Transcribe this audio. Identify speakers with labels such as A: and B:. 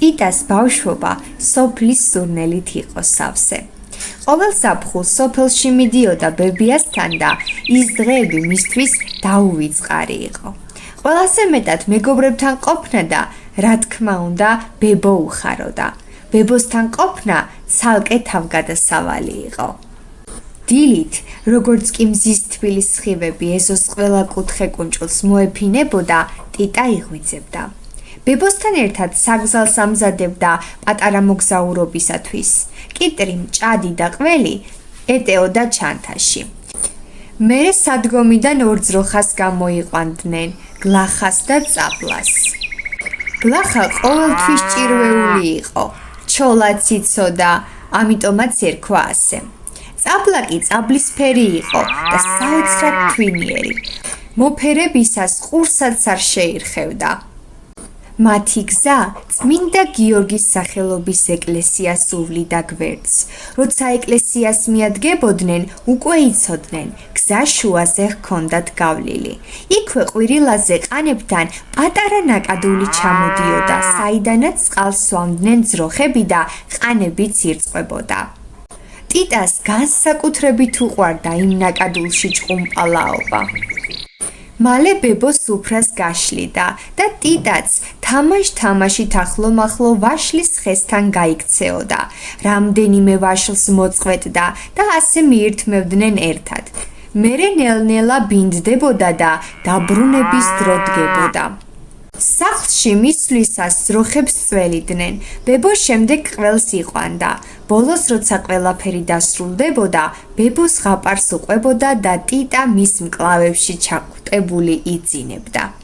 A: ტიტას ბავშვობა სოფლის სურნელით იყო სავსე. ყოველ ზაფხულს სოფელში მიდიოდა ბებიასთან და ის დღეები მისთვის დაუვიწყარი იყო. ყველაზე მეტად მეგობრებთან ყოფნა და რა თქმა უნდა ბებო უხაროდა. ბებოსთან ყოფნა ცალკე თავგადასავალი იყო. დილით, როგორც კი მზის თბილი სხივები ეზოს ყველა კუთხე კუნჭულს მოეფინებოდა, ტიტა იღვიძებდა. ბებოსთან ერთად საგზალს ამზადებდა პატარა მოგზაურობისათვის. კიტრი, მჭადი და ყველი ეტეოდა ჩანთაში. მერე სადგომიდან ორძროხას გამოიყვანდნენ გლახას და წაბლას. გლახა ყოველთვის ჭირვეული იყო, ჩოლაც იცოდა, ამიტომაც ერქვა ასე. წაბლა კი წაბლისფერი იყო და საოცრად თვინიერი. მოფერებისას ყურსაც არ შეირხევდა. მათი გზა წმინდა გიორგის სახელობის ეკლესიას უვლიდა გვერდს. როცა ეკლესიას მიადგებოდნენ, უკვე იცოდნენ, გზა შუაზე ჰქონდათ გავლილი. იქვე ყვირილაზე ყანებთან პატარა ნაკადული ჩამოდიოდა, საიდანაც წყალს სვამდნენ ძროხები და ყანებიც ირწყვებოდა. ტიტას განსაკუთრებით უყვარდა იმ ნაკადულში ჭყუმპალაობა. მალე ბებო სუფრას გაშლიდა და ტიტაც თამაშ-თამაშით ახლო-მახლო ვაშლის ხესთან გაიქცეოდა. რამდენიმე ვაშლს მოწყვეტდა და ასე მიირთმევდნენ ერთად. მერე ნელ-ნელა ბინდდებოდა და დაბრუნების დრო დგებოდა. სახლში მისვლისას ძროხებს წველიდნენ. ბებო შემდეგ ყველს იყვანდა. ბოლოს როცა ყველაფერი დასრულდებოდა, ბებო ზღაპარს უყვებოდა და ტიტა მის მკლავებში ჩაკვტებული იძინებდა.